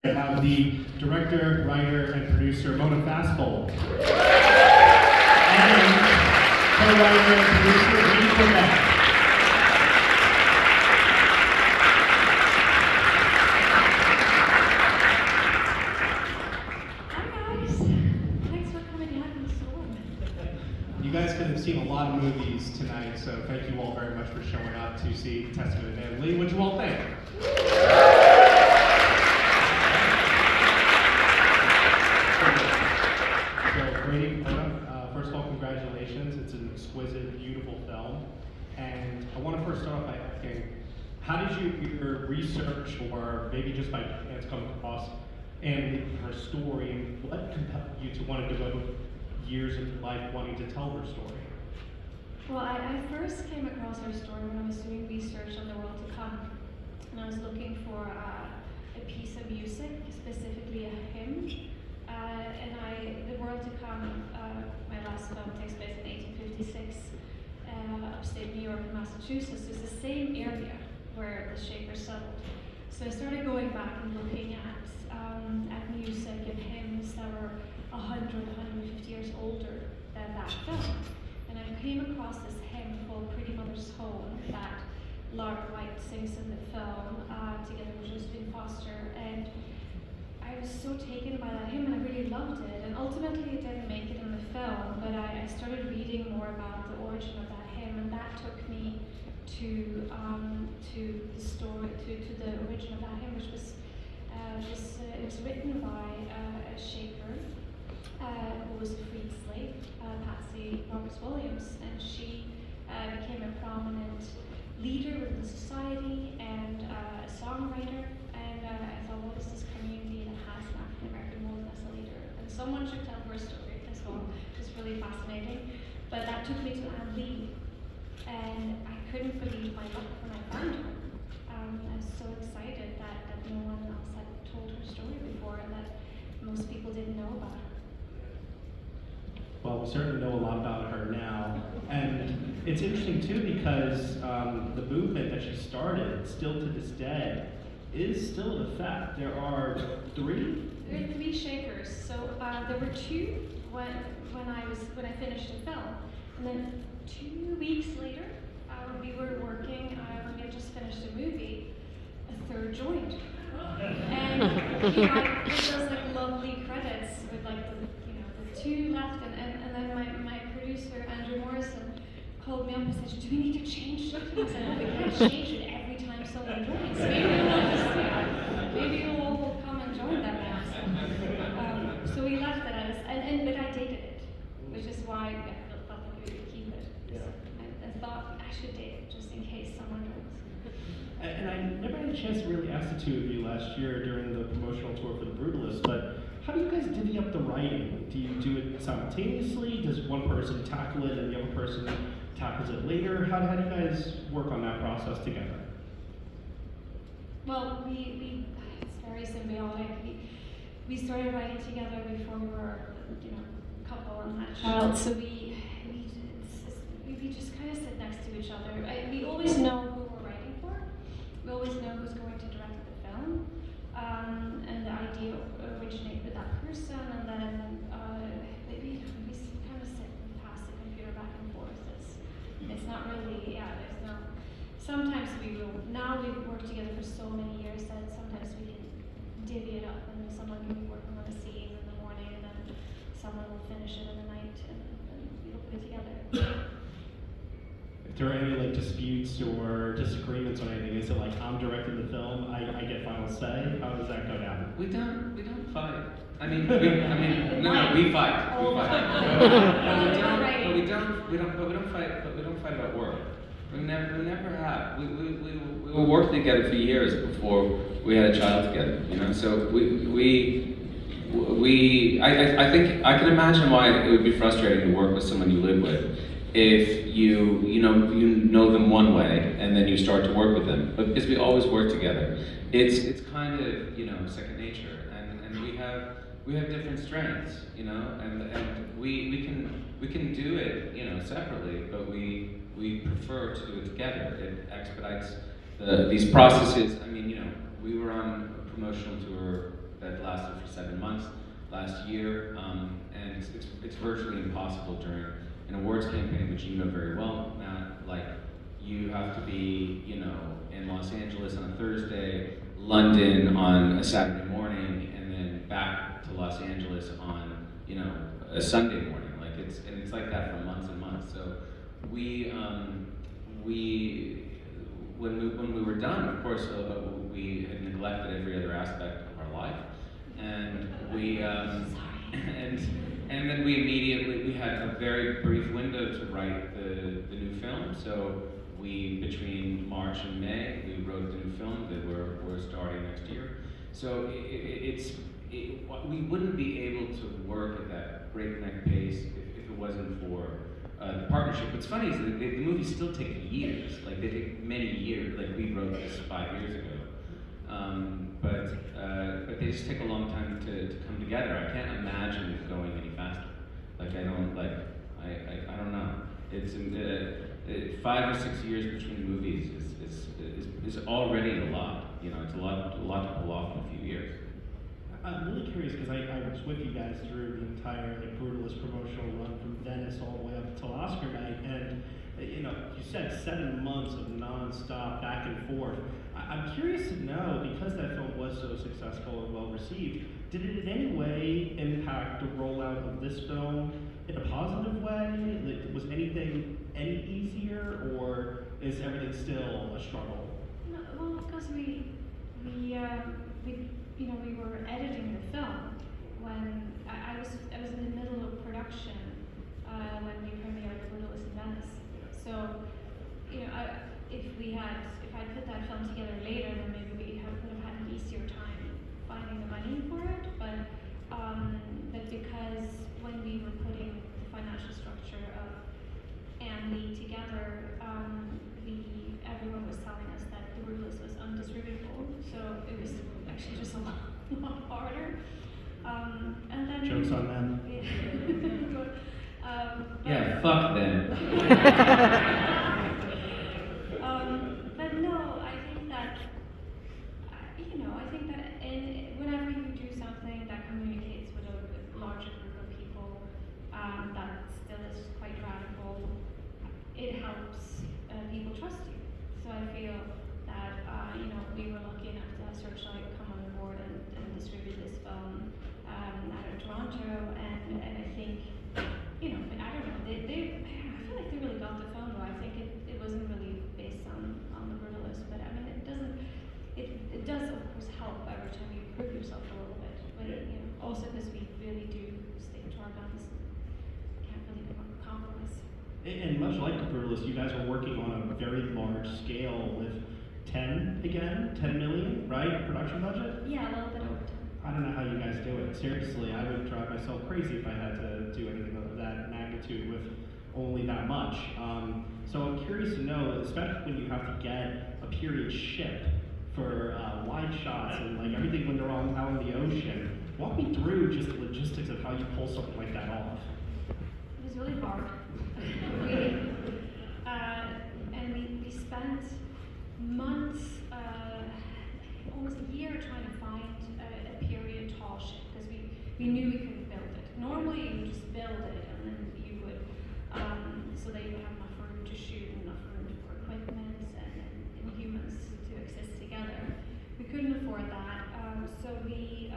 I have the director, writer, and producer, Mona Fastvold. And co-writer and producer, Brady Corbet. Hi guys. Thanks for coming out in the storm. You guys could have seen a lot of movies tonight, so thank you all very much for showing up to see Testament of Italy. What'd you all think? So, Brady, Mona, first of all, congratulations. It's an exquisite, beautiful film. And I want to first start off by asking, how did you either research or maybe just by chance come across and her story, and what compelled you to want to devote years of your life wanting to tell her story? Well, I first came across her story when I was doing research on the world to come. And I was looking for a piece of music, specifically a hymn. The World to Come, my last film takes place in 1856, upstate New York and Massachusetts. It's the same area where the Shakers settled. So I started going back and looking at music and hymns that were 100, 150 years older than that film. And I came across this hymn called Pretty Mother's Home that Laura White sings in the film together with Josephine Foster. And I was so taken by that hymn and I really loved it. And ultimately it didn't make it in the film, but I started reading more about the origin of that hymn, and that took me to the story, to the origin of that hymn, which was it was written by a Shaker who was a freed slave, Patsy Roberts Williams, and she became a prominent leader within society and a songwriter. And I thought, what is this community that has an African American woman as a leader? And someone should tell her story as well. It's really fascinating. But that took me to Anne Lee, and I couldn't believe my luck when I found her. I was so excited that no one else had told her story before, and that most people didn't know about her. Well, we certainly know a lot about her now. And it's interesting too because the movement that she started, still to this day, is still in effect. There are three? There are three Shakers. So there were two when I finished the film. And then 2 weeks later, when we were working, when we had just finished the movie, a third joined. And it does like lovely credits with like the two left, and then my producer Andrew Morrison called me up and said, "Do we need to change it?" And I said, "No, we can't change it every time someone joins. Maybe you'll all come and join that now." So we left it as, but I dated it, which is why I felt like we would keep it. Yeah. I thought I should date it just in case someone joins. And I never had a chance to really ask the two of you last year during the promotional tour for The Brutalist, but how do you guys divvy up the writing? Do you do it simultaneously? Does one person tackle it and the other person tackles it later? How do you guys work on that process together? Well, it's very symbiotic. We started writing together before we were, a couple and had a child. So we just kind of sit next to each other. We always know who we're writing for. We always know who's going to direct the film, and the idea originated with that person. And then we kind of sit and pass the computer back and forth. It's not really, there's no. Sometimes we will. Now we've worked together for so many years that sometimes we can divvy it up, and someone can be working on a scene in the morning, and then someone will finish it in the night, and we'll put it together. If there are any disputes or disagreements on anything, is it like I'm directing the film, I get final say? How does that go down? We don't fight. We fight. We fight. But we don't fight about work. We never have. We were working together for years before we had a child together. So I think I can imagine why it would be frustrating to work with someone you live with if you know them one way and then you start to work with them. But because we always work together, it's kind of second nature, and we have different strengths, and we can do it separately, but we prefer to do it together. It expedites these processes. We were on promotional tour that lasted for 7 months last year, and it's virtually impossible during an awards campaign, which you know very well, Matt. Like, you have to be, you know, in Los Angeles on a Thursday, London on a Saturday morning, and then back to Los Angeles on, you know, a Sunday morning. Like, it's like that for months and months. So when we were done, of course, we had neglected every other aspect of our life, and and then we had a very brief window to write the new film. So between March and May, we wrote the new film that we're starting next year. So we wouldn't be able to work at that breakneck pace if it wasn't for the partnership. What's funny is that the movies still take years. Like, they take many years. Like, we wrote this 5 years ago, but they just take a long time to come together. I can't imagine it going any faster. Like, I don't know. It's 5 or 6 years between movies is already a lot. You know, it's a lot to pull off in a few years. I'm really curious because I was with you guys through the entire Brutalist promotional run from Venice all the way up until Oscar night, and you know, you said 7 months of non-stop back and forth. I'm curious to know, because that film was so successful and well received, did it in any way impact the rollout of this film in a positive way? Like, was anything any easier, or is everything still a struggle? No, well, because we were editing the film when I was in the middle of production when we premiered Brutalist in Venice. So, you know, if I put that film together later, then maybe we would have had an easier time finding the money for it. But because when we were putting the financial structure of and Lee together, everyone was telling us that the Brutalist was undistributable, so it was actually just a lot harder. And then Jokes on them. Yeah, fuck them. But no, I think that whenever you do something that communicates with a larger group of people, that still is quite radical, it helps people trust you. So I feel that we were lucky enough to have Searchlight come on board and distribute this film out of Toronto, and I think, I don't know, I feel like they really got the film though. I think it wasn't really based on the Brutalist, but I mean it does of course help every time you prove yourself a little bit, but also because we really do stick to our guns, can't really compromise. And much like the Brutalist, you guys are working on a very large scale with 10 million, right? Production budget? Yeah, a little bit over 10. I don't know how you guys do it. Seriously, I would drive myself crazy if I had to do anything of that magnitude with only that much. So I'm curious to know, especially when you have to get a period ship for wide shots and like everything when they're all out in the ocean. Walk me through just the logistics of how you pull something like that off. It was really hard. We spent months, almost a year, trying to find a period tall ship because we knew we couldn't build it. Normally you would just build it and then you would, so that you would have enough room to shoot and enough room for equipment and humans to exist together. We couldn't afford that, so we